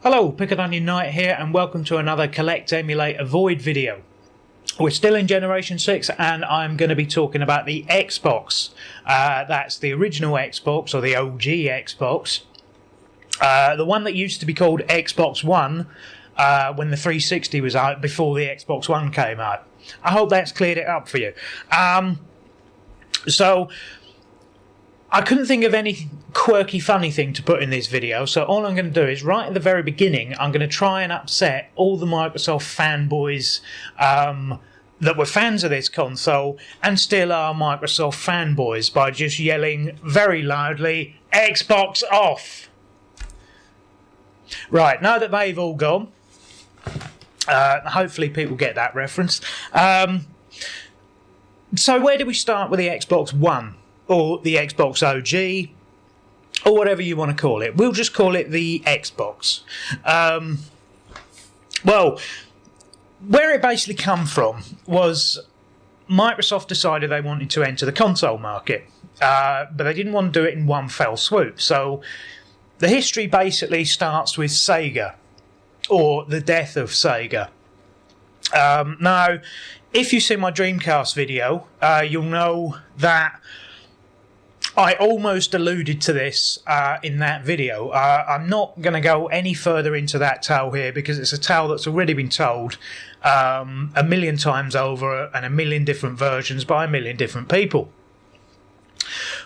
Hello, Pick an Onion Knight here, and welcome to another Collect, Emulate, Avoid video. We're still in Generation 6, and I'm going to be talking about the Xbox. That's the original Xbox, or the OG Xbox. The one that used to be called Xbox One when the 360 was out, before the Xbox One came out. I hope that's cleared it up for you. So I couldn't think of any quirky, funny thing to put in this video, so all I'm going to do is, right at the very beginning, I'm going to try and upset all the Microsoft fanboys that were fans of this console and still are Microsoft fanboys by just yelling very loudly, Xbox off! Right, now that they've all gone, hopefully people get that reference. So where do we start with the Xbox One? Or the Xbox OG, or whatever you want to call it. We'll just call it the Xbox. Well, where it basically come from was Microsoft decided they wanted to enter the console market, but they didn't want to do it in one fell swoop. So the history basically starts with Sega, or the death of Sega. Now, if you see my Dreamcast video, you'll know that I almost alluded to this in that video. I'm not going to go any further into that tale here because it's a tale that's already been told a million times over and a million different versions by a million different people.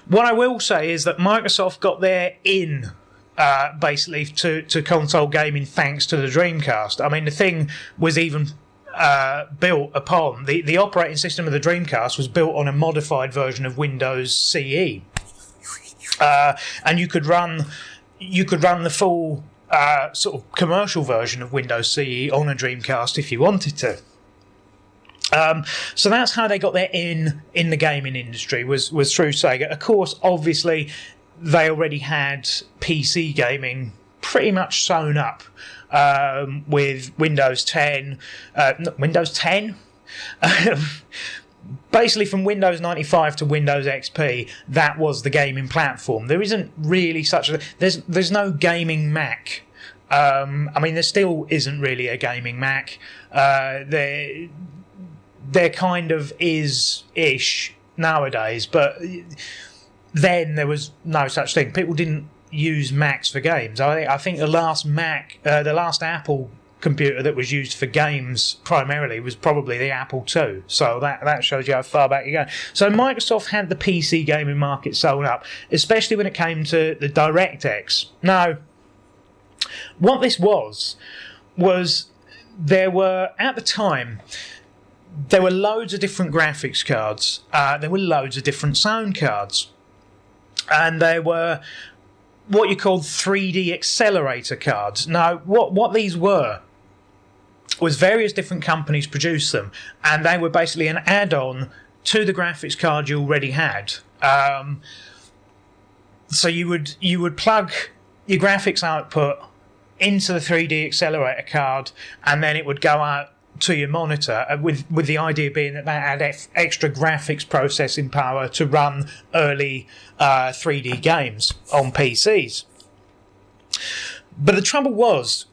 What I will say is that Microsoft got their in basically to console gaming thanks to the Dreamcast. I mean, the thing was even built upon the operating system of the Dreamcast was built on a modified version of Windows CE, and you could run the full sort of commercial version of Windows CE on a Dreamcast if you wanted to. So that's how they got their in the gaming industry, was through Sega. Of course, obviously, they already had PC gaming pretty much sewn up with Windows 10. Windows 10? Basically, from Windows 95 to Windows XP, that was the gaming platform. There isn't really such a... There's no gaming Mac. I mean, there still isn't really a gaming Mac. There kind of is-ish nowadays, but then there was no such thing. People didn't use Macs for games. I think the last Apple computer that was used for games primarily was probably the Apple II. So that shows you how far back you go. So Microsoft had the PC gaming market sewn up, especially when it came to the DirectX. Now, what this was there were, at the time, there were loads of different graphics cards. There were loads of different sound cards. And there were what you called 3D accelerator cards. Now, what these were was various different companies produced them, and they were basically an add-on to the graphics card you already had. So you would plug your graphics output into the 3D accelerator card, and then it would go out to your monitor, with the idea being that had extra graphics processing power to run early 3D games on PCs. But the trouble was,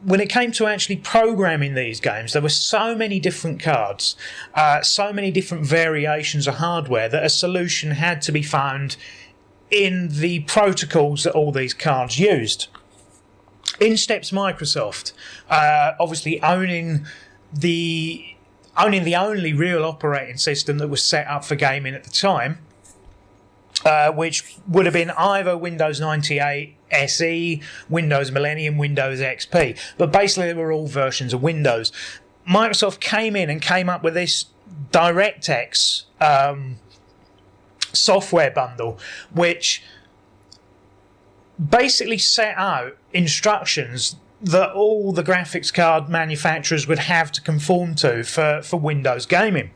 when it came to actually programming these games, there were so many different cards, so many different variations of hardware, that a solution had to be found in the protocols that all these cards used. In steps Microsoft, obviously owning the only real operating system that was set up for gaming at the time, which would have been either Windows 98 SE, Windows Millennium, Windows XP, but basically they were all versions of Windows. Microsoft came in and came up with this DirectX software bundle, which basically set out instructions that all the graphics card manufacturers would have to conform to for Windows gaming.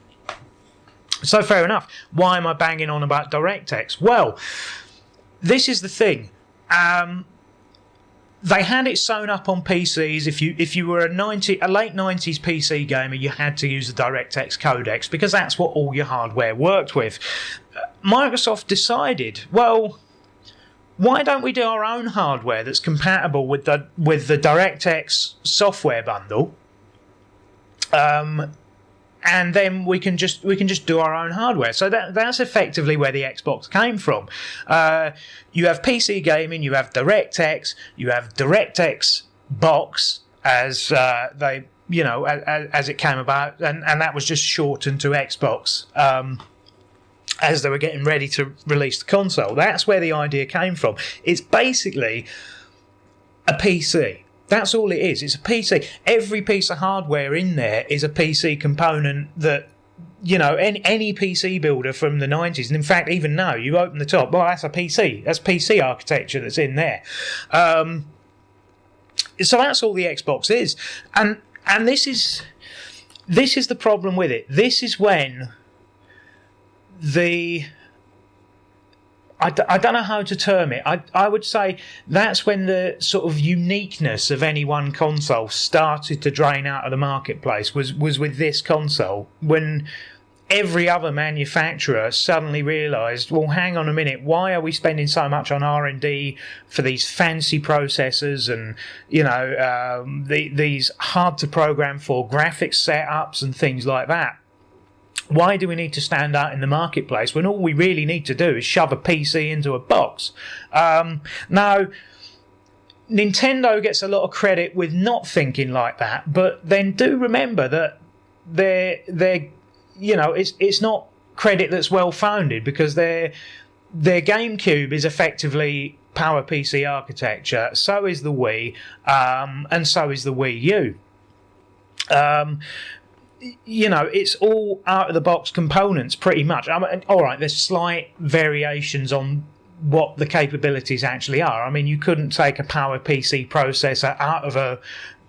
So fair enough. Why am I banging on about DirectX? Well, this is the thing. They had it sewn up on PCs. If you were a late 90s PC gamer, you had to use the DirectX codecs because that's what all your hardware worked with. Microsoft decided, well, why don't we do our own hardware that's compatible with the DirectX software bundle? And then we can just do our own hardware. So that's effectively where the Xbox came from. You have PC gaming, you have DirectX, you have DirectX Box as as it came about, and that was just shortened to Xbox as they were getting ready to release the console. That's where the idea came from. It's basically a PC. That's all it is. It's a PC. Every piece of hardware in there is a PC component that, any PC builder from the 90s, and in fact, even now, you open the top, well, that's a PC. That's PC architecture that's in there. So that's all the Xbox is. And this is the problem with it. This is when I don't know how to term it. I would say that's when the sort of uniqueness of any one console started to drain out of the marketplace, was with this console, when every other manufacturer suddenly realised, well, hang on a minute, why are we spending so much on R&D for these fancy processors and, these hard to program for graphics setups and things like that? Why do we need to stand out in the marketplace when all we really need to do is shove a PC into a box? Now, Nintendo gets a lot of credit with not thinking like that, but then do remember that it's not credit that's well founded, because their GameCube is effectively PowerPC architecture. So is the Wii, and so is the Wii U. It's all out-of-the-box components, pretty much. All right, there's slight variations on what the capabilities actually are. I mean, you couldn't take a PowerPC processor out of a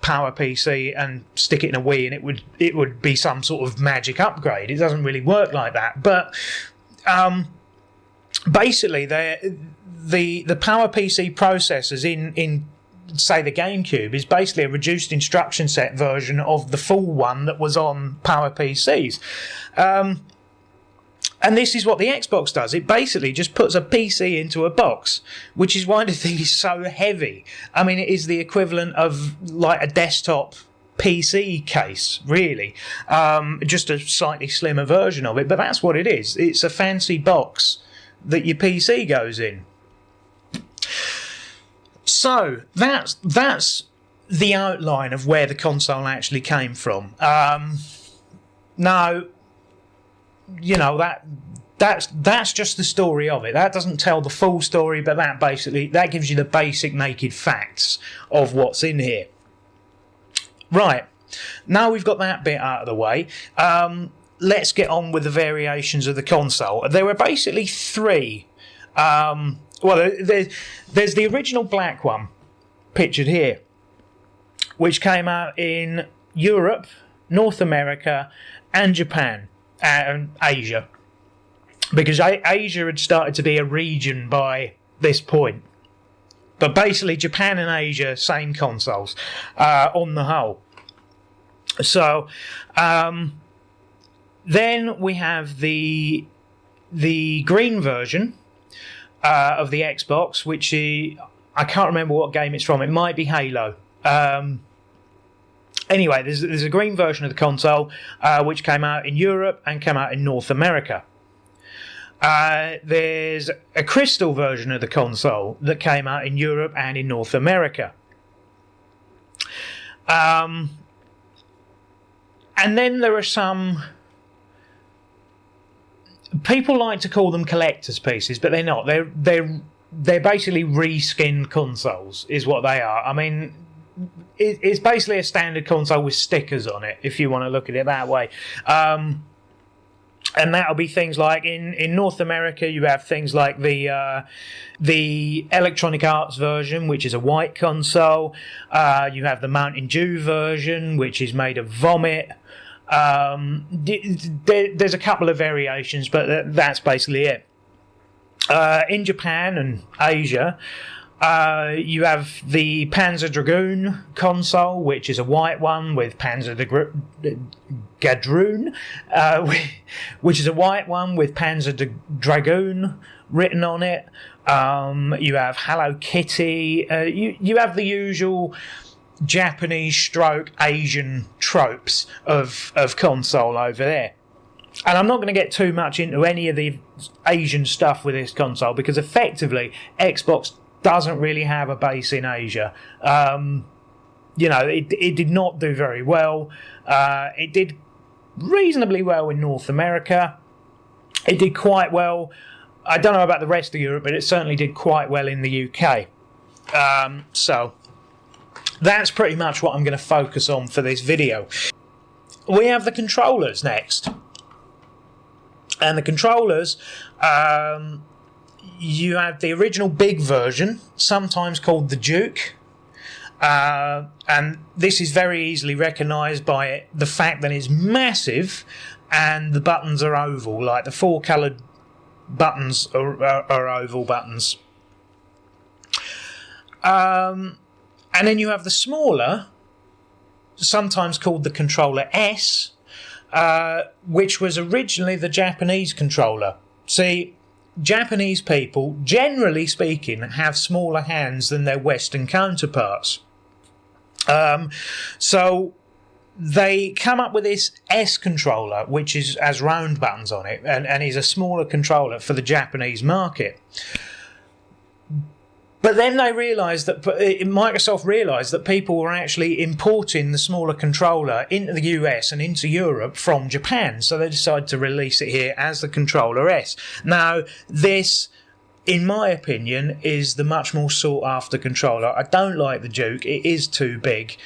PowerPC and stick it in a Wii and it would be some sort of magic upgrade. It doesn't really work like that. But basically, the PowerPC processors in say the GameCube is basically a reduced instruction set version of the full one that was on PowerPCs. And this is what the Xbox does. It basically just puts a PC into a box, which is why the thing is so heavy. I mean, it is the equivalent of like a desktop PC case, really. Just a slightly slimmer version of it, but that's what it is. It's a fancy box that your PC goes in. So that's the outline of where the console actually came from. Now, that's just the story of it. That doesn't tell the full story, but that gives you the basic naked facts of what's in here. Right, now we've got that bit out of the way. Let's get on with the variations of the console. There were basically three. There's the original black one, pictured here, which came out in Europe, North America, and Japan, and Asia, because Asia had started to be a region by this point. But basically, Japan and Asia, same consoles on the whole. So then we have the green version of the Xbox, which I can't remember what game it's from. It might be Halo. Anyway, there's a green version of the console which came out in Europe and came out in North America. There's a crystal version of the console that came out in Europe and in North America. And then there are some... People like to call them collector's pieces, but they're not. They're basically reskinned consoles, is what they are. I mean, it's basically a standard console with stickers on it, if you want to look at it that way. And that'll be things like in North America, you have things like the Electronic Arts version, which is a white console. You have the Mountain Dew version, which is made of vomit. There's a couple of variations, but that's basically it. In Japan and Asia, you have the Panzer Dragoon console, which is a white one with Panzer Gadroon, which is a white one with Panzer Dragoon written on it. You have Hello Kitty. You have the usual Japanese stroke Asian tropes of console over there. And I'm not going to get too much into any of the Asian stuff with this console because effectively Xbox doesn't really have a base in Asia. It did not do very well. It did reasonably well in North America. It did quite well. I don't know about the rest of Europe, but it certainly did quite well in the UK. So that's pretty much what I'm going to focus on for this video. We have the controllers next. And the controllers, you have the original big version, sometimes called the Duke. And this is very easily recognised by the fact that it's massive and the buttons are oval, like the four coloured buttons are oval buttons. And then you have the smaller, sometimes called the controller S, which was originally the Japanese controller. See, Japanese people, generally speaking, have smaller hands than their Western counterparts. So they come up with this S controller, which has round buttons on it, and is a smaller controller for the Japanese market. But then they realised that Microsoft realised that people were actually importing the smaller controller into the US and into Europe from Japan, so they decided to release it here as the controller S. Now, this, in my opinion, is the much more sought after controller. I don't like the Duke; it is too big.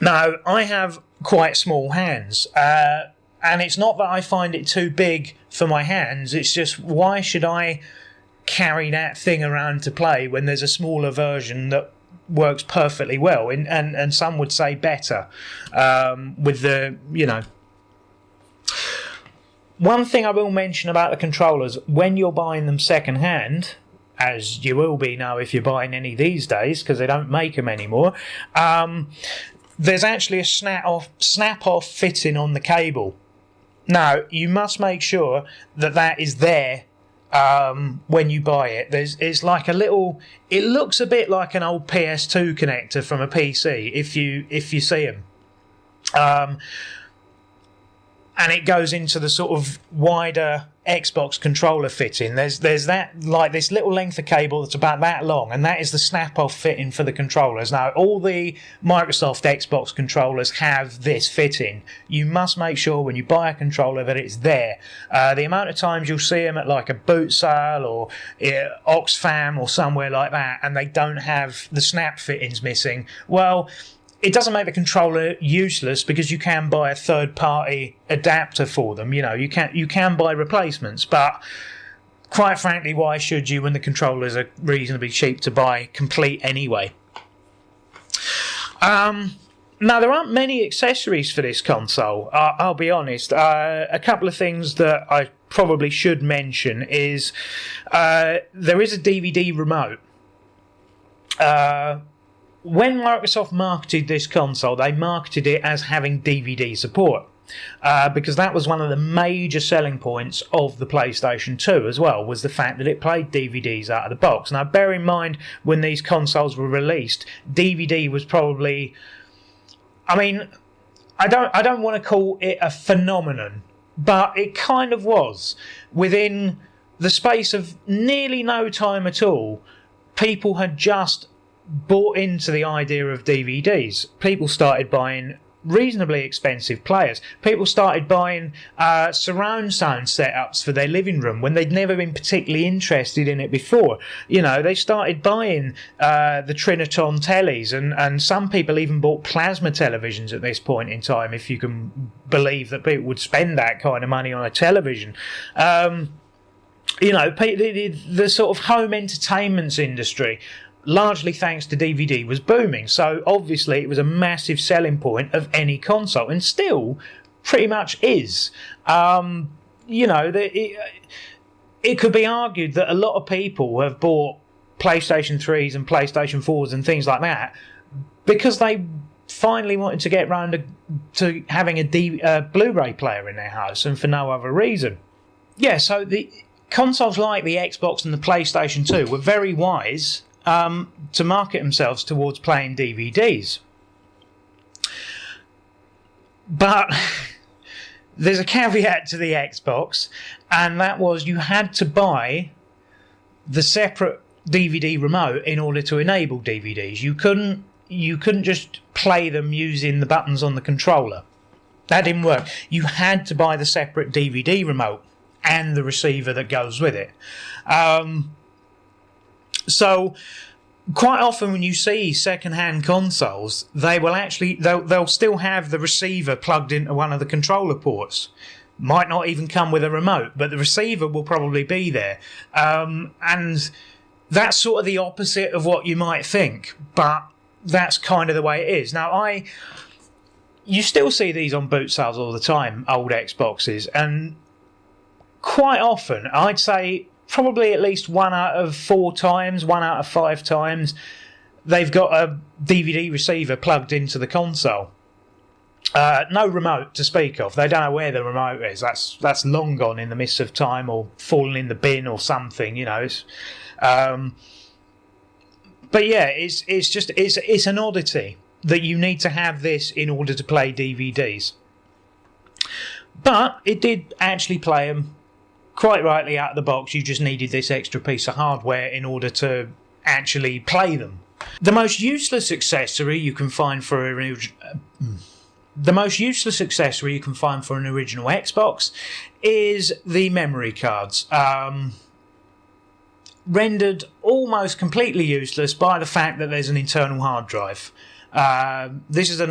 Now, I have quite small hands, and it's not that I find it too big for my hands. It's just, why should I carry that thing around to play when there's a smaller version that works perfectly well, and some would say better, with the, One thing I will mention about the controllers, when you're buying them second hand, as you will be now if you're buying any these days because they don't make them anymore, there's actually a snap-off fitting on the cable. Now, you must make sure that is there when you buy it. It's like a little, it looks a bit like an old PS2 connector from a PC if you see them, and it goes into the sort of wider Xbox controller fitting. There's that, like this little length of cable that's about that long, and that is the snap-off fitting for the controllers. Now, all the Microsoft Xbox controllers have this fitting. You must make sure when you buy a controller that it's there. The amount of times you'll see them at like a boot sale or Oxfam or somewhere like that, and they don't have the snap fittings missing, well, it doesn't make the controller useless because you can buy a third-party adapter for them. You can buy replacements, but quite frankly, why should you when the controllers are reasonably cheap to buy complete anyway? Now, there aren't many accessories for this console, I'll be honest. A couple of things that I probably should mention is there is a DVD remote. When Microsoft marketed this console, they marketed it as having DVD support, because that was one of the major selling points of the PlayStation 2 as well, was the fact that it played DVDs out of the box. Now, bear in mind, when these consoles were released, DVD was probably, I don't want to call it a phenomenon, but it kind of was. Within the space of nearly no time at all, people had just bought into the idea of DVDs. People started buying reasonably expensive players. People started buying surround sound setups for their living room when they'd never been particularly interested in it before. They started buying the Triniton tellies, and some people even bought plasma televisions at this point in time, if you can believe that people would spend that kind of money on a television. The sort of home entertainment industry, largely thanks to DVD, was booming. So obviously it was a massive selling point of any console, and still pretty much is. It could be argued that a lot of people have bought PlayStation 3s and PlayStation 4s and things like that because they finally wanted to get round to having a Blu-ray player in their house, and for no other reason. Yeah, so the consoles like the Xbox and the PlayStation 2 were very wise to market themselves towards playing DVDs. But there's a caveat to the Xbox, and that was you had to buy the separate DVD remote in order to enable DVDs. You couldn't just play them using the buttons on the controller. That didn't work. You had to buy the separate DVD remote and the receiver that goes with it. So quite often when you see second-hand consoles, they'll still have the receiver plugged into one of the controller ports. Might not even come with a remote, but the receiver will probably be there. And that's sort of the opposite of what you might think, but that's kind of the way it is. Now, you still see these on boot sales all the time, old Xboxes, and quite often, I'd say probably at least 1 out of 4 times, 1 out of 5 times, they've got a DVD receiver plugged into the console. No remote to speak of. They don't know where the remote is. That's long gone in the mists of time, or fallen in the bin or something, you know. But yeah, it's an oddity that you need to have this in order to play DVDs. But it did actually play them quite rightly out of the box. You just needed this extra piece of hardware in order to actually play them. The most useless accessory you can find for an original Xbox is the memory cards. Rendered almost completely useless by the fact that there's an internal hard drive. This is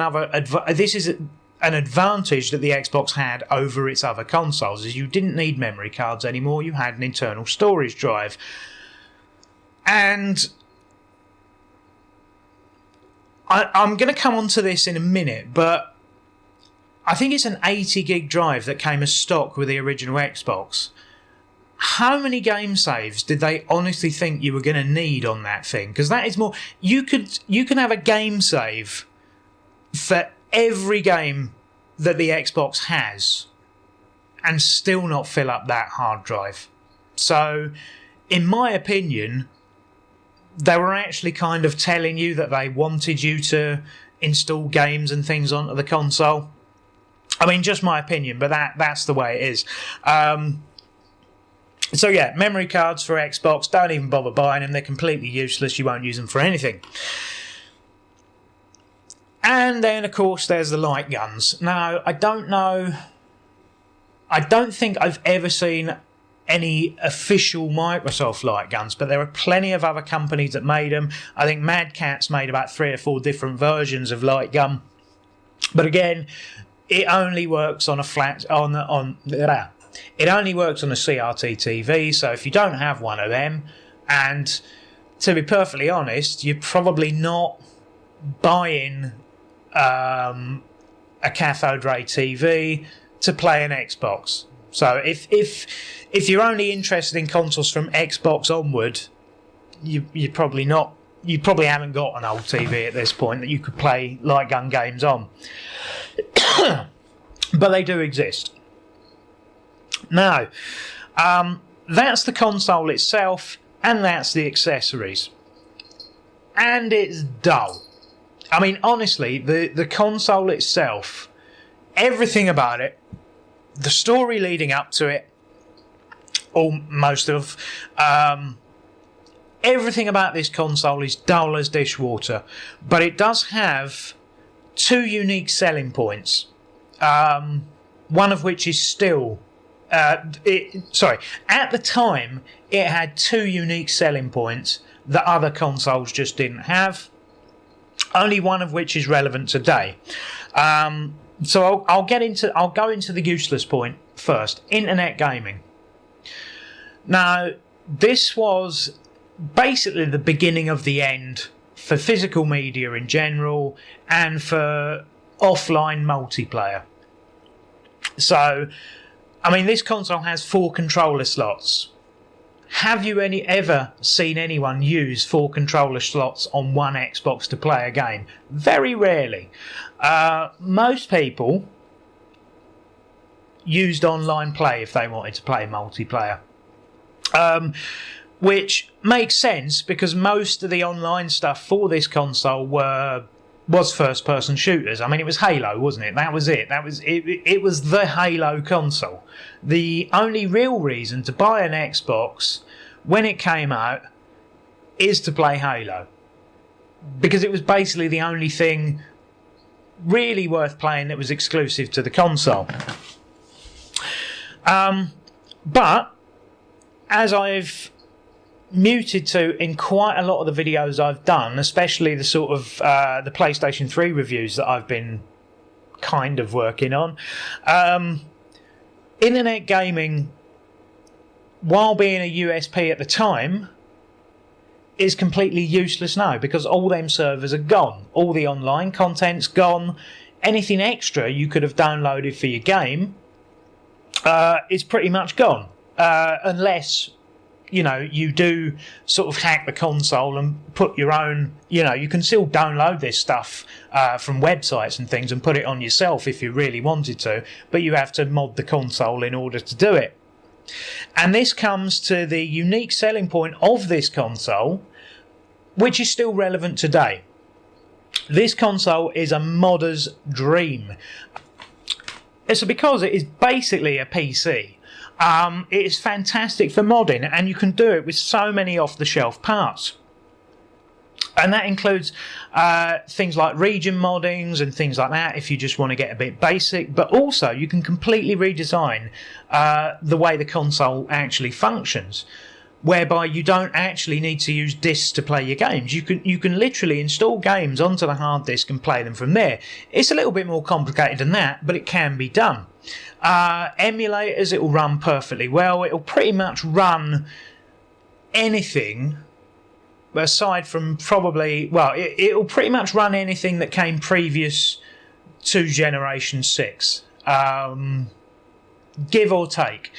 an advantage that the Xbox had over its other consoles, is you didn't need memory cards anymore. You had an internal storage drive. And I'm going to come on to this in a minute, but I think it's an 80 gig drive that came as stock with the original Xbox. How many game saves did they honestly think you were going to need on that thing? Because that is more... You can have a game save for every game that the Xbox has and still not fill up that hard drive. So, in my opinion, they were actually kind of telling you that they wanted you to install games and things onto the console. I mean, just my opinion, but that's the way it is. So yeah, memory cards for Xbox, don't even bother buying them. They're completely useless. You won't use them for anything. And then, of course, there's the light guns. Now, I don't think I've ever seen any official Microsoft light guns, but there are plenty of other companies that made them. I think Mad Catz made about 3 or 4 different versions of light gun. But again, it only works on a It only works on a CRT TV, so if you don't have one of them, and to be perfectly honest, you're probably not buying a cathode ray TV to play an Xbox. So if you're only interested in consoles from Xbox onward, you're probably not. You probably haven't got an old TV at this point that you could play light gun games on. But they do exist. Now, that's the console itself, and that's the accessories. And it's dull. I mean, honestly, the console itself, everything about it, the story leading up to it, or most of, everything about this console is dull as dishwater. But it does have 2 unique selling points, one of which is still... at the time, it had 2 unique selling points that other consoles just didn't have, only one of which is relevant today. So I'll go into the useless point first. Internet gaming. Now, this was basically the beginning of the end for physical media in general and for offline multiplayer. So, I mean, this console has 4 controller slots. Have you ever seen anyone use 4 controller slots on one Xbox to play a game? Very rarely. Most people used online play if they wanted to play multiplayer. Which makes sense because most of the online stuff for this console was first-person shooters. I mean, it was Halo, wasn't it? That was it. It was the Halo console. The only real reason to buy an Xbox when it came out is to play Halo, because it was basically the only thing really worth playing that was exclusive to the console. But as I've muted to in quite a lot of the videos I've done, especially the sort of the PlayStation 3 reviews that I've been kind of working on, internet gaming, while being a USP at the time, is completely useless now, because all them servers are gone. All the online content's gone. Anything extra you could have downloaded for your game is pretty much gone, unless you do sort of hack the console and put your own, you can still download this stuff from websites and things and put it on yourself if you really wanted to, but you have to mod the console in order to do it. And this comes to the unique selling point of this console, which is still relevant today. This console is a modder's dream. It's because it is basically a PC. It is fantastic for modding, and you can do it with so many off-the-shelf parts. And that includes things like region moddings and things like that if you just want to get a bit basic, but also you can completely redesign the way the console actually functions, whereby you don't actually need to use discs to play your games. You can literally install games onto the hard disk and play them from there. It's a little bit more complicated than that, but it can be done. Emulators, it will run perfectly well. It will pretty much run anything aside from probably, it will pretty much run anything that came previous to Generation 6, give or take.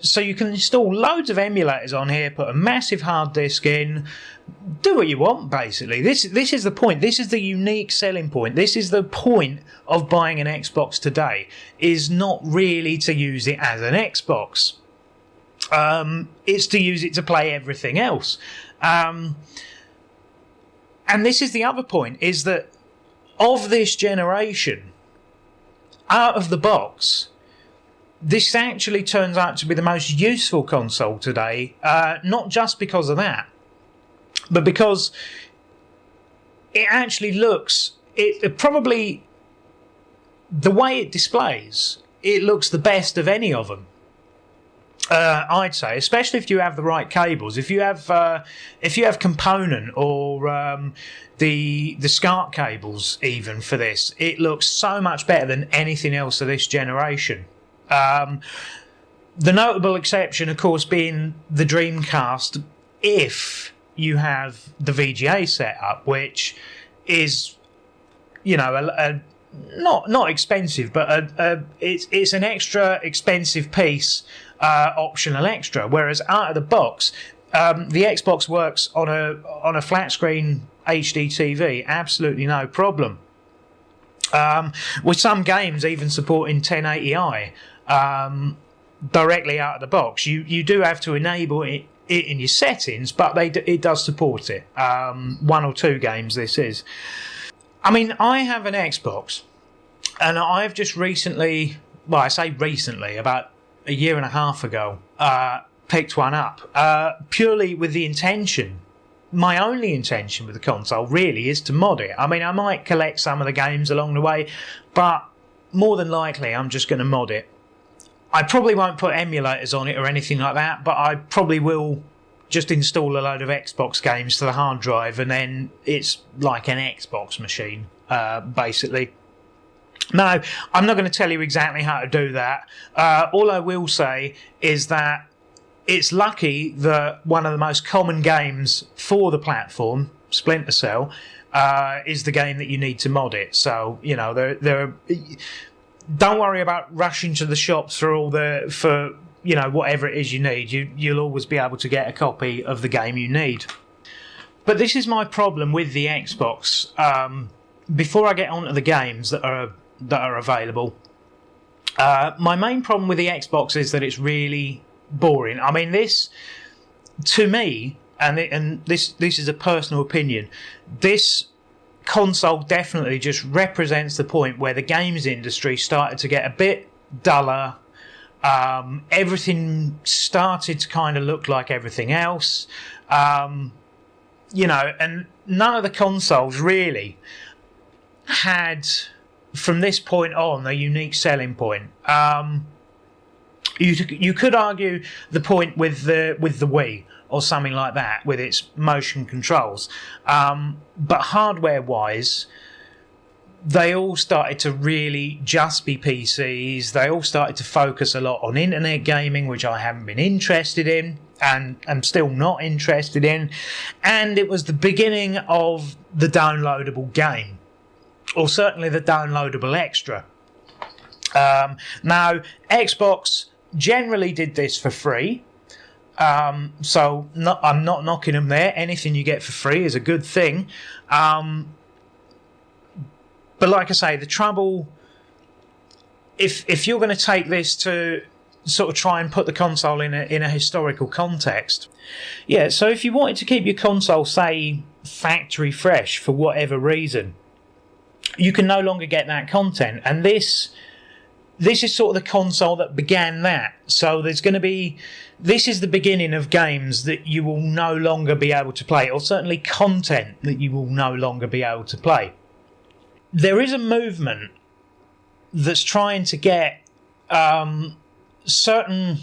So you can install loads of emulators on here, put a massive hard disk in, do what you want, basically. This is the point. This is the unique selling point. This is the point of buying an Xbox today, is not really to use it as an Xbox. It's to use it to play everything else. And this is the other point, is that of this generation, out of the box, this actually turns out to be the most useful console today, not just because of that, but because it actually looks, it probably, the way it displays, it looks the best of any of them. I'd say, especially if you have the right cables. If you have component or the SCART cables, even for this, it looks so much better than anything else of this generation. The notable exception, of course, being the Dreamcast, if you have the VGA setup, which is, not expensive, but it's an extra expensive piece. Optional extra, whereas out of the box, the Xbox works on a flat screen HD TV, absolutely no problem. With some games even supporting 1080i directly out of the box. You do have to enable it in your settings, but it does support it. One or two games this is. I mean, I have an Xbox, and I've just recently, well, I say recently, about a year and a half ago, picked one up, purely with the intention, my only intention with the console really is to mod it. I mean, I might collect some of the games along the way, but more than likely I'm just going to mod it. I probably won't put emulators on it or anything like that, but I probably will just install a load of Xbox games to the hard drive, and then it's like an Xbox machine, basically. No, I'm not going to tell you exactly how to do that. All I will say is that it's lucky that one of the most common games for the platform, Splinter Cell, is the game that you need to mod it. So, don't worry about rushing to the shops for whatever it is you need. You'll always be able to get a copy of the game you need. But this is my problem with the Xbox. Before I get on to the games that are available, my main problem with the Xbox is that it's really, boring. I mean, this, to me, and this is a personal opinion, this console definitely just represents the point where the games industry started to get a bit duller. Everything started to kind of look like everything else. You know, and none of the consoles really had, from this point on, a unique selling point. You could argue the point with the Wii or something like that, with its motion controls, but hardware-wise, they all started to really just be PCs. They all started to focus a lot on internet gaming, which I haven't been interested in, and I'm still not interested in. And it was the beginning of the downloadable game, or certainly the downloadable extra. Now, Xbox generally did this for free. So I'm not knocking them there. Anything you get for free is a good thing. But like I say, the trouble, if you're going to take this to sort of try and put the console in a historical context, yeah. So if you wanted to keep your console, say, factory fresh for whatever reason, you can no longer get that content, and this is sort of the console that began that. So there's going to be, this is the beginning of games that you will no longer be able to play, or certainly content that you will no longer be able to play. There is a movement that's trying to get certain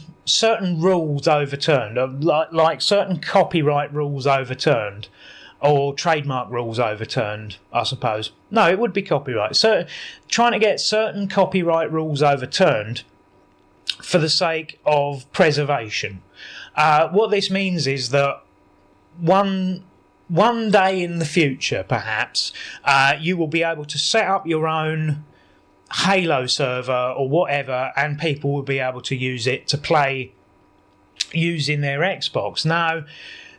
rules overturned, like certain copyright rules overturned, or trademark rules overturned, I suppose. No, it would be copyright. So, trying to get certain copyright rules overturned for the sake of preservation. What this means is that one day in the future, perhaps, you will be able to set up your own Halo server or whatever, and people will be able to use it to play using their Xbox. Now,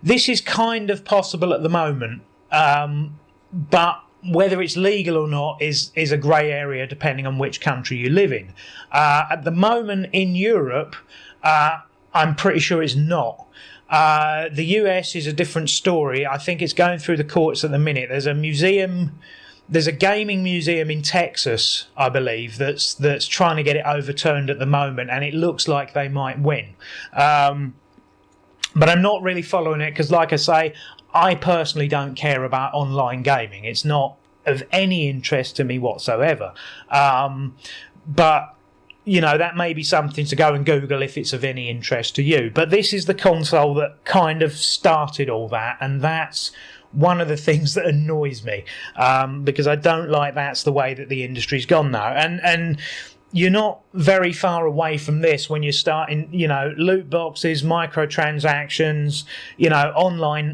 this is kind of possible at the moment, but whether it's legal or not is a grey area depending on which country you live in. At the moment in Europe, I'm pretty sure it's not. The US is a different story. I think it's going through the courts at the minute. There's a gaming museum in Texas, I believe, that's trying to get it overturned at the moment, and it looks like they might win. But I'm not really following it because, like I say, I personally don't care about online gaming. It's not of any interest to me whatsoever. But, you know, that may be something to go and Google if it's of any interest to you. But this is the console that kind of started all that, and that's one of the things that annoys me, because I don't like that's the way that the industry's gone now. And you're not very far away from this when you're starting, you know, loot boxes, microtransactions, you know,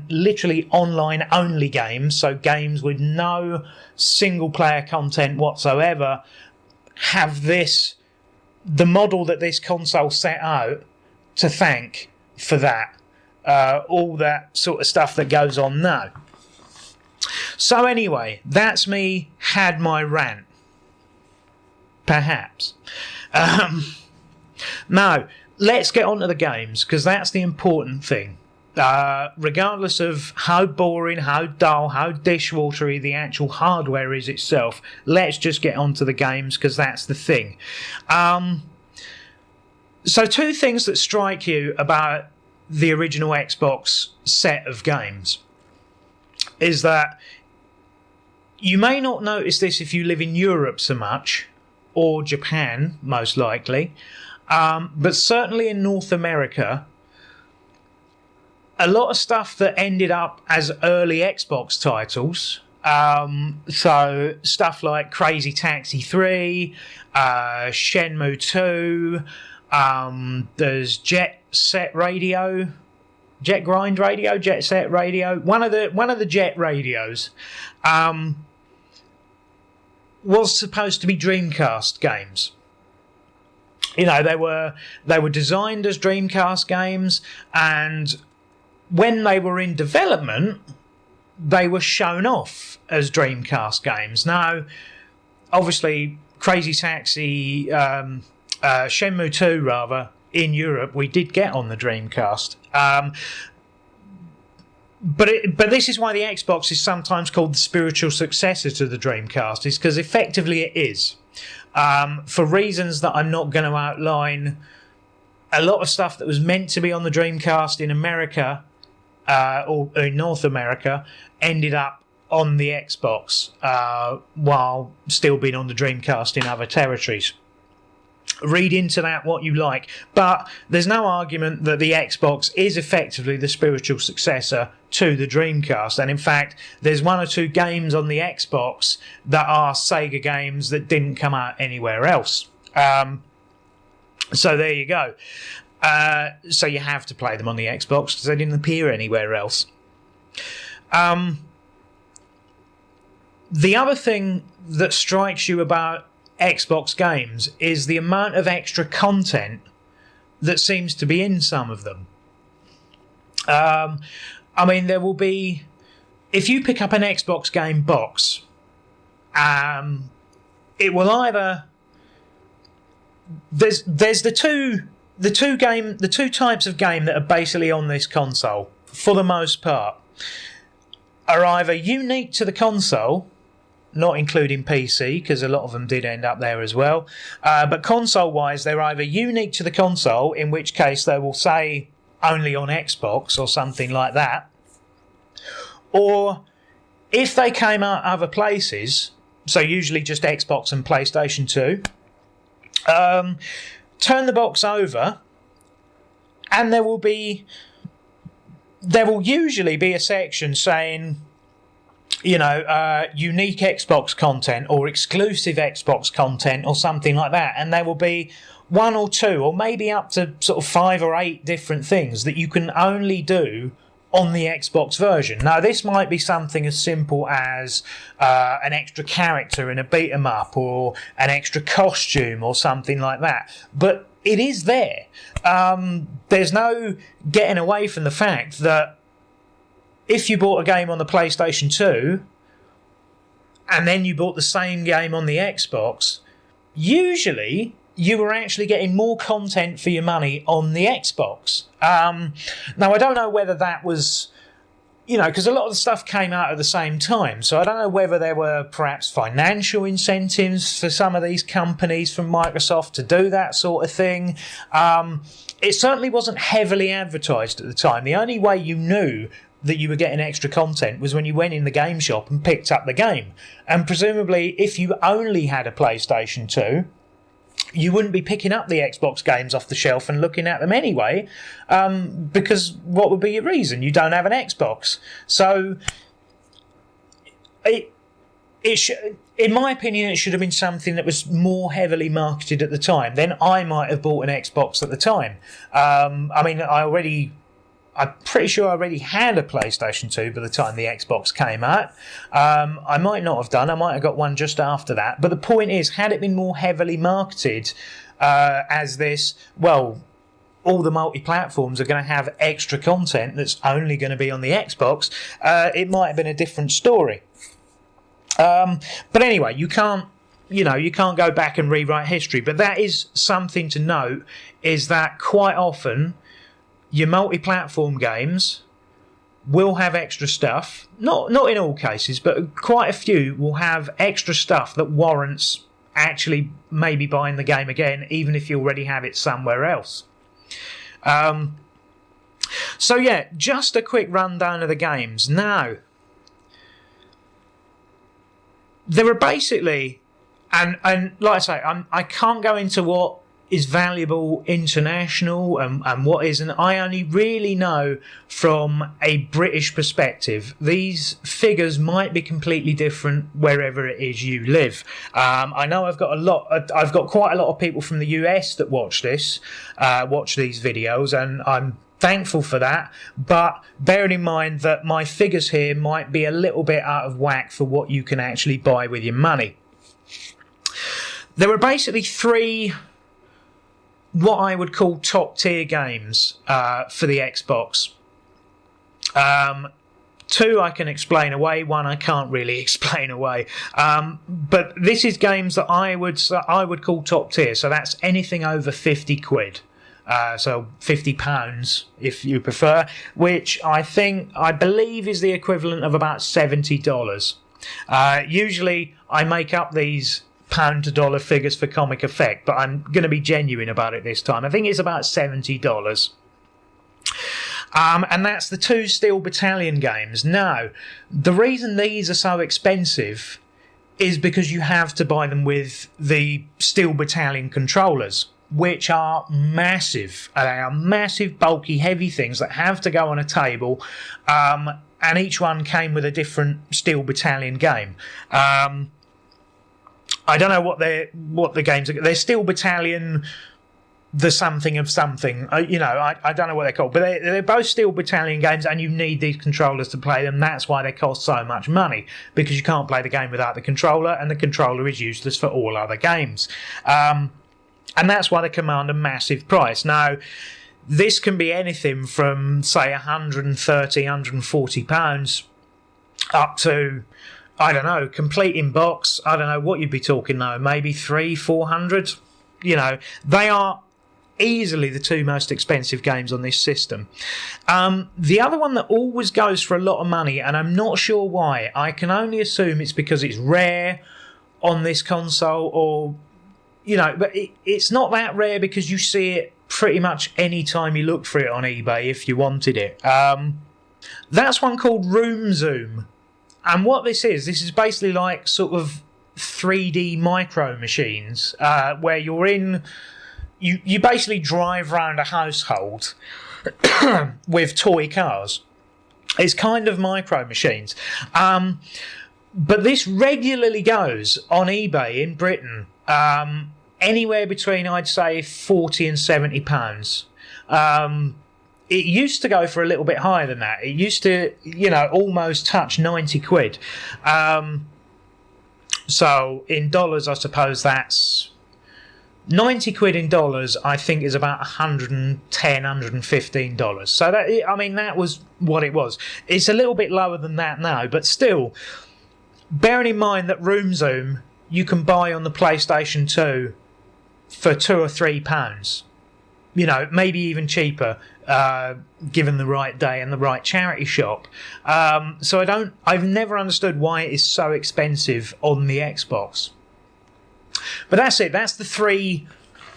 literally online only games, so games with no single player content whatsoever, have the model that this console set out to thank for that, all that sort of stuff that goes on now. So anyway, that's me, had my rant. Perhaps. Now, let's get on to the games, because that's the important thing. Regardless of how boring, how dull, how dishwatery the actual hardware is itself, let's just get on to the games, because that's the thing. So two things that strike you about the original Xbox set of games is that you may not notice this if you live in Europe so much, or Japan, most likely, but certainly in North America, a lot of stuff that ended up as early Xbox titles, so stuff like Crazy Taxi 3, Shenmue 2, there's Jet Set Radio, Jet Grind Radio, Jet Set Radio, one of the Jet radios, was supposed to be Dreamcast games. You know, they were designed as Dreamcast games, and when they were in development, they were shown off as Dreamcast games. Now, obviously, Crazy Taxi, Shenmue 2 rather, in Europe we did get on the Dreamcast. But this is why the Xbox is sometimes called the spiritual successor to the Dreamcast, is because effectively it is. For reasons that I'm not going to outline, a lot of stuff that was meant to be on the Dreamcast in America or in North America ended up on the Xbox while still being on the Dreamcast in other territories. Read into that what you like, but there's no argument that the Xbox is effectively the spiritual successor to the Dreamcast, and in fact there's one or two games on the Xbox that are Sega games that didn't come out anywhere else. So there you go. So you have to play them on the Xbox because they didn't appear anywhere else. The other thing that strikes you about Xbox games is the amount of extra content that seems to be in some of them. I mean, there will be, if you pick up an Xbox game box, it will either, there's the two types of game that are basically on this console for the most part are either unique to the console, not including PC, because a lot of them did end up there as well. But console-wise, they're either unique to the console, in which case they will say only on Xbox or something like that. Or if they came out other places, so usually just Xbox and PlayStation 2, turn the box over and there will usually be a section saying, you know, unique Xbox content or exclusive Xbox content or something like that. And there will be one or two or maybe up to sort of 5 or 8 different things that you can only do on the Xbox version. Now, this might be something as simple as an extra character in a beat-em-up or an extra costume or something like that. But it is there. There's no getting away from the fact that if you bought a game on the PlayStation 2 and then you bought the same game on the Xbox, usually you were actually getting more content for your money on the Xbox. Now, I don't know whether that was, you know, because a lot of the stuff came out at the same time, so I don't know whether there were perhaps financial incentives for some of these companies from Microsoft to do that sort of thing. It certainly wasn't heavily advertised at the time. The only way you knew that you were getting extra content was when you went in the game shop and picked up the game. And presumably, if you only had a PlayStation 2, you wouldn't be picking up the Xbox games off the shelf and looking at them anyway, because what would be your reason? You don't have an Xbox. So, in my opinion, it should have been something that was more heavily marketed at the time. Then I might have bought an Xbox at the time. I mean, I'm pretty sure I already had a PlayStation 2 by the time the Xbox came out. I might not have done. I might have got one just after that. But the point is, had it been more heavily marketed as this, well, all the multi-platforms are going to have extra content that's only going to be on the Xbox, it might have been a different story. But anyway, you can't go back and rewrite history. But that is something to note, is that quite often your multi-platform games will have extra stuff. Not in all cases, but quite a few will have extra stuff that warrants actually maybe buying the game again, even if you already have it somewhere else. So yeah, just a quick rundown of the games. Now, there are basically, and like I say, I can't go into what is valuable international and what isn't. I only really know from a British perspective. These figures might be completely different wherever it is you live. I know I've got quite a lot of people from the US that watch these videos, and I'm thankful for that, but bearing in mind that my figures here might be a little bit out of whack for what you can actually buy with your money. There are basically 3 what I would call top tier games for the Xbox. 2 I can explain away, 1 I can't really explain away. But this is games that I would call top tier, so that's anything over 50 quid. so £50 if you prefer, which I believe is the equivalent of about $70. Usually I make up these pound to dollar figures for comic effect, but I'm going to be genuine about it this time. I think it's about $70. And that's the 2 Steel Battalion games. Now, the reason these are so expensive is because you have to buy them with the Steel Battalion controllers, which are massive. They are massive, bulky, heavy things that have to go on a table, and each one came with a different Steel Battalion game. I don't know what the games are. They're Steel Battalion, the something of something. I don't know what they're called, but they're both Steel Battalion games, and you need these controllers to play them. That's why they cost so much money, because you can't play the game without the controller, and the controller is useless for all other games. And that's why they command a massive price. Now, this can be anything from, say, £130, £140 up to, I don't know, complete in box. I don't know what you'd be talking though, maybe £300-400. They are easily the 2 most expensive games on this system. The other one that always goes for a lot of money, and I'm not sure why, I can only assume it's because it's rare on this console, or but it's not that rare because you see it pretty much any time you look for it on eBay if you wanted it. That's one called Room Zoom. And what this is basically like sort of 3D micro machines, where you're in... You basically drive around a household with toy cars. It's kind of micro machines. But this regularly goes on eBay in Britain, anywhere between, I'd say, £40 and £70. It used to go for a little bit higher than that. It used to, almost touch 90 quid. So in dollars, I suppose that's 90 quid in dollars, I think, is about $110, $115. So that was what it was. It's a little bit lower than that now, but still, bearing in mind that Room Zoom you can buy on the PlayStation 2 for £2 or £3. Maybe even cheaper, given the right day and the right charity shop. So I've never understood why it is so expensive on the Xbox. But that's it. That's the 3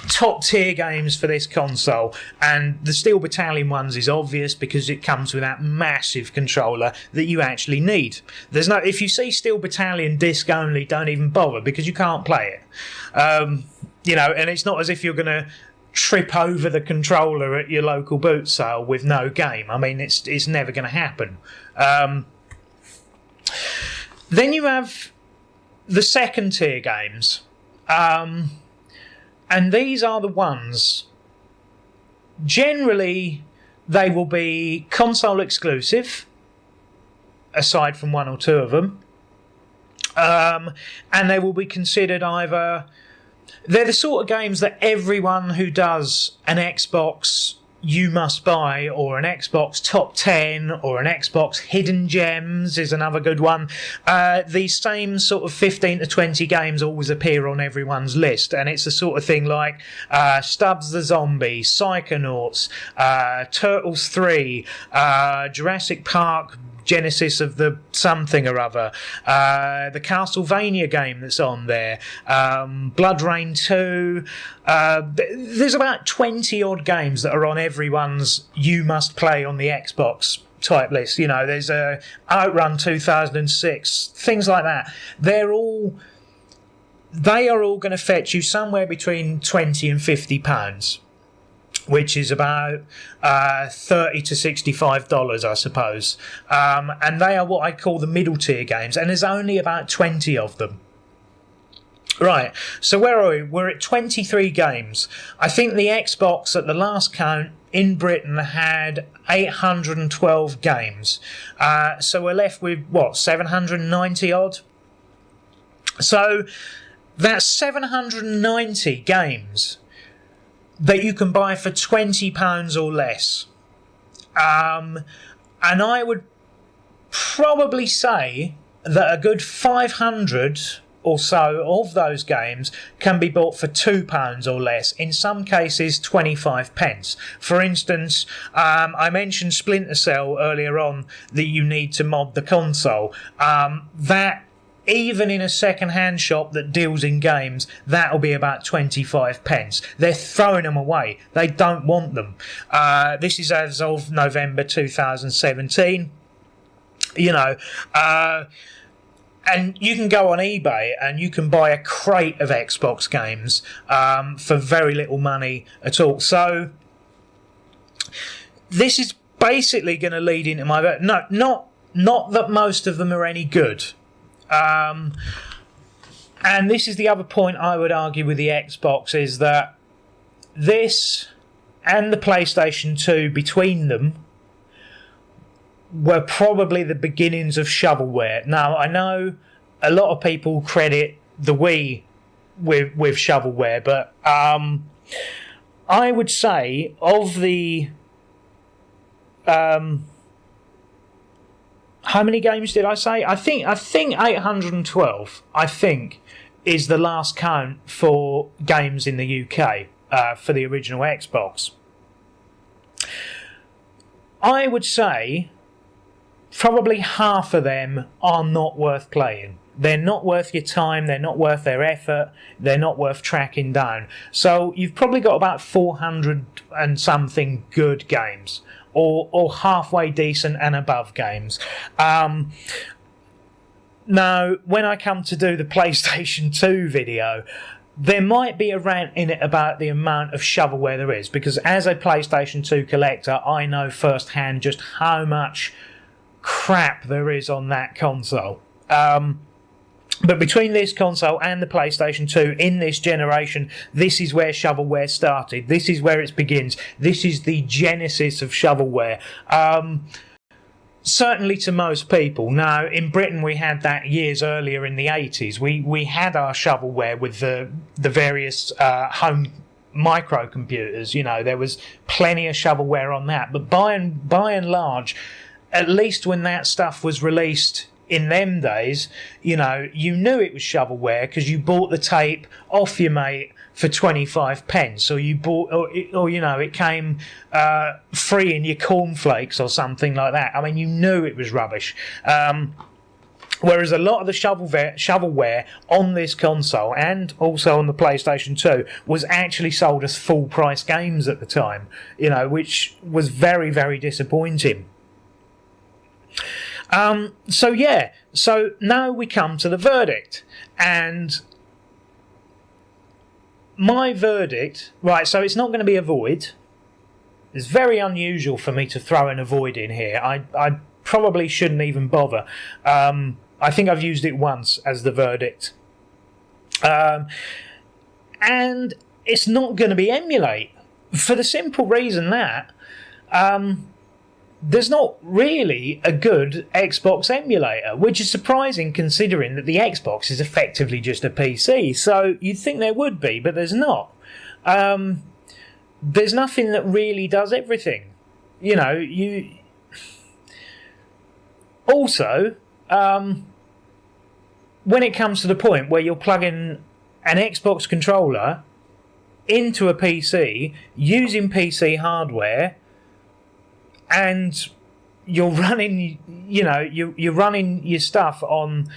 top tier games for this console, and the Steel Battalion ones is obvious because it comes with that massive controller that you actually need. If you see Steel Battalion disc only, don't even bother, because you can't play it. And it's not as if you're going to trip over the controller at your local boot sale with no game. I mean, it's never going to happen. Then you have the second tier games. And these are the ones, generally, they will be console exclusive, aside from 1 or 2 of them. And they will be considered either... They're the sort of games that everyone who does an Xbox You Must Buy, or an Xbox Top 10, or an Xbox Hidden Gems is another good one. These same sort of 15 to 20 games always appear on everyone's list, and it's the sort of thing like Stubbs the Zombie, Psychonauts, Turtles 3, Jurassic Park, Genesis of the something or other, the Castlevania game that's on there, Blood Rain 2. There's about 20 odd games that are on everyone's You Must Play on the Xbox type list. There's Outrun 2006, things like that. They are all going to fetch you somewhere between £20 and £50. Which is about $30 to $65, I suppose. And they are what I call the middle tier games, and there's only about 20 of them. Right, so where are we? We're at 23 games. I think the Xbox, at the last count, in Britain had 812 games. So we're left with, 790 odd? So that's 790 games that you can buy for £20 or less. And I would probably say that a good 500 or so of those games can be bought for £2 or less, in some cases 25 pence. For instance, I mentioned Splinter Cell earlier on, that you need to mod the console. That, even in a second-hand shop that deals in games, that'll be about 25 pence. They're throwing them away. They don't want them. This is as of November 2017. You know, and you can go on eBay and you can buy a crate of Xbox games for very little money at all. So this is basically going to lead into my... No, not that most of them are any good. And this is the other point I would argue with the Xbox, is that this and the PlayStation 2, between them, were probably the beginnings of shovelware. Now, I know a lot of people credit the Wii with shovelware, but I would say of the... how many games did I say? I think 812, I think, is the last count for games in the UK for the original Xbox. I would say probably half of them are not worth playing. They're not worth your time, they're not worth their effort, they're not worth tracking down. So you've probably got about 400 and something good games, or halfway decent and above games. Now, when I come to do the PlayStation 2 video, there might be a rant in it about the amount of shovelware there is, because as a PlayStation 2 collector, I know firsthand just how much crap there is on that console. But between this console and the PlayStation 2 in this generation, this is where shovelware started. This is where it begins. This is the genesis of shovelware. Certainly to most people. Now, in Britain we had that years earlier in the 80s. We had our shovelware with the various home microcomputers. You know, there was plenty of shovelware on that. But by and large, at least when that stuff was released in them days, you know, you knew it was shovelware because you bought the tape off your mate for 25 pence, or you bought, or you know, it came free in your cornflakes or something like that. I mean, you knew it was rubbish. Whereas a lot of the shovelware on this console, and also on the PlayStation 2, was actually sold as full price games at the time, you know, which was very, very disappointing. So now we come to the verdict, and my verdict, right, so it's not going to be a void. It's very unusual for me to throw in a void in here. I probably shouldn't even bother. I think I've used it once as the verdict. And it's not going to be emulate, for the simple reason that there's not really a good Xbox emulator, which is surprising considering that the Xbox is effectively just a PC. So you'd think there would be, but there's not. There's nothing that really does everything. You know, Also, when it comes to the point where you're plugging an Xbox controller into a PC using PC hardware, and you're running, you know, you're running your stuff on,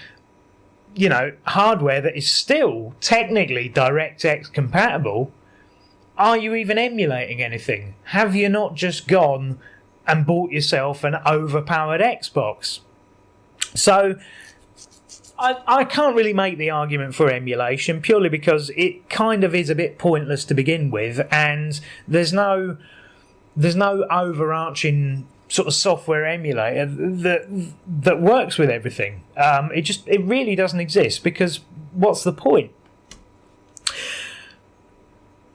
you know, hardware that is still technically DirectX compatible, are you even emulating anything? Have you not just gone and bought yourself an overpowered Xbox? So I can't really make the argument for emulation, purely because it kind of is a bit pointless to begin with, and there's no overarching sort of software emulator that works with everything. It really doesn't exist, because what's the point?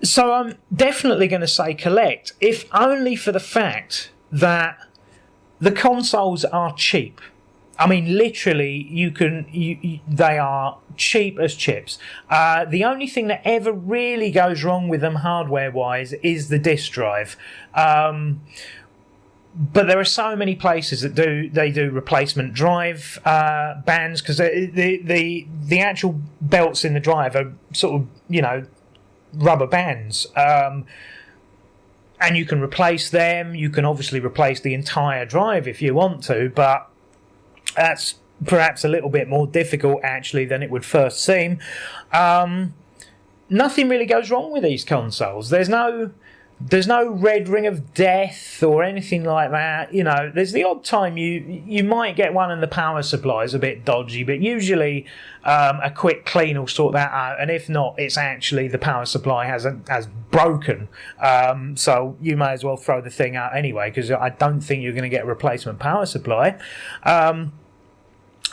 So I'm definitely going to say collect, if only for the fact that the consoles are cheap. I mean, literally, they are cheap as chips. The only thing that ever really goes wrong with them hardware-wise is the disk drive. but there are so many places that do replacement drive bands, because the actual belts in the drive are sort of, you know, rubber bands, and you can replace them. You can obviously replace the entire drive if you want to, but that's perhaps a little bit more difficult actually than it would first seem. Nothing really goes wrong with these consoles. There's no red ring of death or anything like that. You know, there's the odd time you might get one and the power supply is a bit dodgy, but usually a quick clean will sort that out. And if not, it's actually the power supply has broken. So you may as well throw the thing out anyway, because I don't think you're going to get a replacement power supply.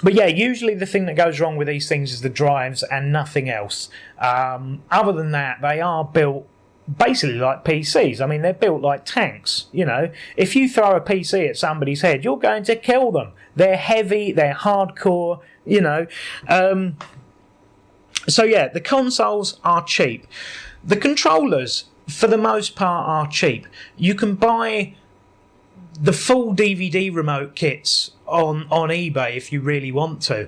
But yeah, usually the thing that goes wrong with these things is the drives and nothing else. Other than that, they are built basically like PCs. I mean, they're built like tanks, you know. If you throw a PC at somebody's head, you're going to kill them. They're heavy, they're hardcore, you know. So yeah, the consoles are cheap. The controllers, for the most part, are cheap. You can buy the full DVD remote kits on eBay if you really want to,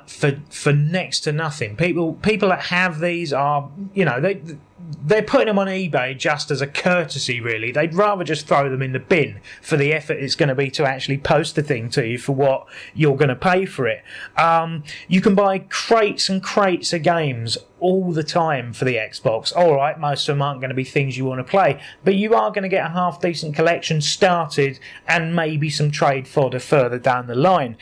for next to nothing. People that have these are, you know, they're putting them on eBay just as a courtesy, really. They'd rather just throw them in the bin for the effort it's going to be to actually post the thing to you for what you're going to pay for it. You can buy crates and crates of games all the time for the Xbox. All right, most of them aren't going to be things you want to play, but you are going to get a half-decent collection started and maybe some trade fodder further down the line.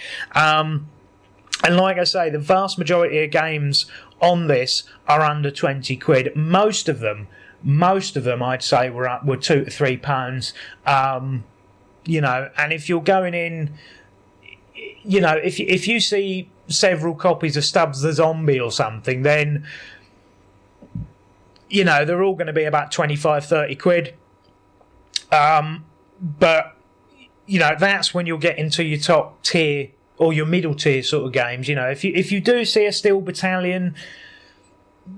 And like I say, the vast majority of games on this are under 20 quid. Most of them I'd say were £2 to £3. You know, and if you're going in, you know, if you see several copies of Stubbs the Zombie or something, then, you know, they're all going to be about 25-30 quid. But, you know, that's when you'll get into your top tier or your middle tier sort of games. You know, if you do see a Steel Battalion,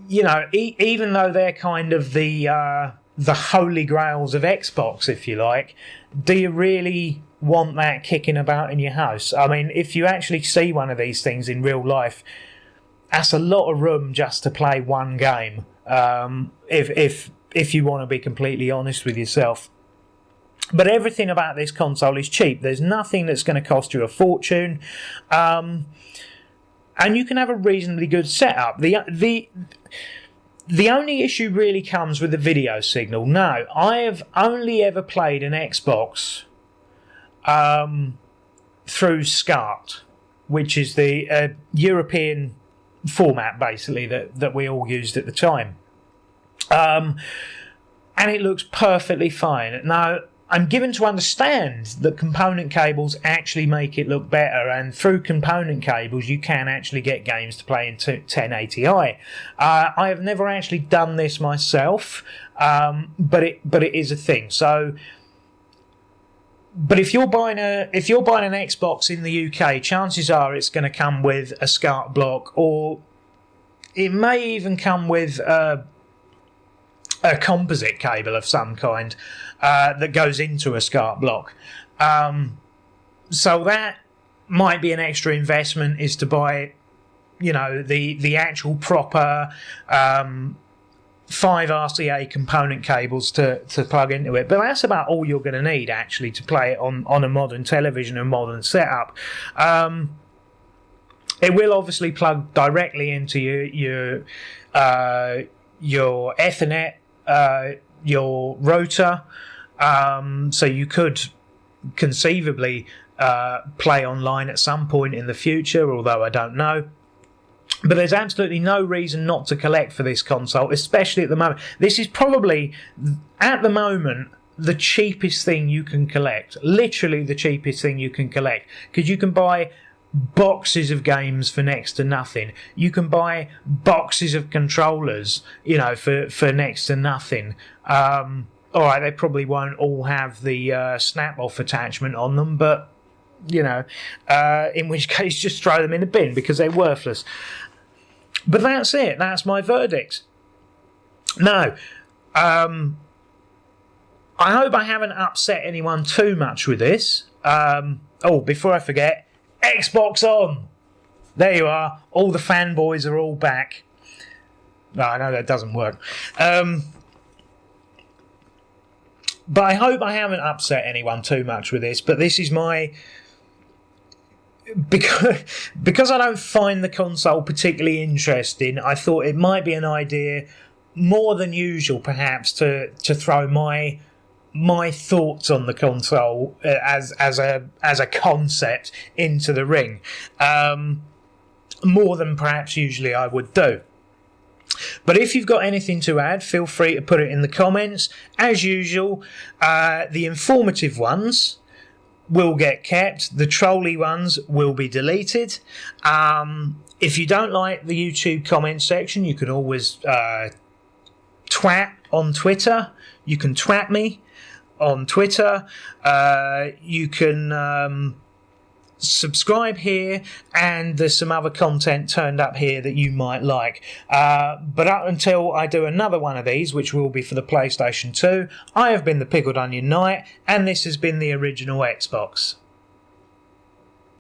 you know, even though they're kind of the holy grails of Xbox, if you like, do you really want that kicking about in your house? I mean, if you actually see one of these things in real life, that's a lot of room just to play one game. If you want to be completely honest with yourself. But everything about this console is cheap. There's nothing that's going to cost you a fortune. And you can have a reasonably good setup. The only issue really comes with the video signal. Now, I have only ever played an Xbox through SCART, which is the European format, basically, that we all used at the time. And it looks perfectly fine. Now, I'm given to understand that component cables actually make it look better, and through component cables you can actually get games to play in 1080i. I have never actually done this myself, but it is a thing. So, but if you're buying an Xbox in the UK, chances are it's going to come with a SCART block, or it may even come with a composite cable of some kind that goes into a SCART block. So that might be an extra investment, is to buy, you know, the actual proper 5 RCA component cables to plug into it. But that's about all you're going to need actually to play it on a modern television and modern setup. It will obviously plug directly into your Ethernet, your router, so you could conceivably play online at some point in the future, although I don't know. But there's absolutely no reason not to collect for this console, especially at the moment. This is probably, at the moment, the cheapest thing you can collect. Literally the cheapest thing you can collect, because you can buy boxes of games for next to nothing. You can buy boxes of controllers, you know, for next to nothing. All right, they probably won't all have the snap-off attachment on them, but, you know, in which case just throw them in the bin because they're worthless. But that's it. That's my verdict. Now, I hope I haven't upset anyone too much with this. Before I forget, Xbox On! There you are. All the fanboys are all back. No, I know that doesn't work. But I hope I haven't upset anyone too much with this. But this is my... Because I don't find the console particularly interesting, I thought it might be an idea, more than usual perhaps, to throw my thoughts on the console as a concept into the ring, more than perhaps usually I would do. But if you've got anything to add, feel free to put it in the comments. As usual, the informative ones will get kept. The trolly ones will be deleted. If you don't like the YouTube comment section, you can always twat on Twitter. You can twat me on Twitter. You can subscribe here, and there's some other content turned up here that you might like. But up until I do another one of these, which will be for the PlayStation 2, I have been the Pickled Onion Knight, and this has been the original Xbox.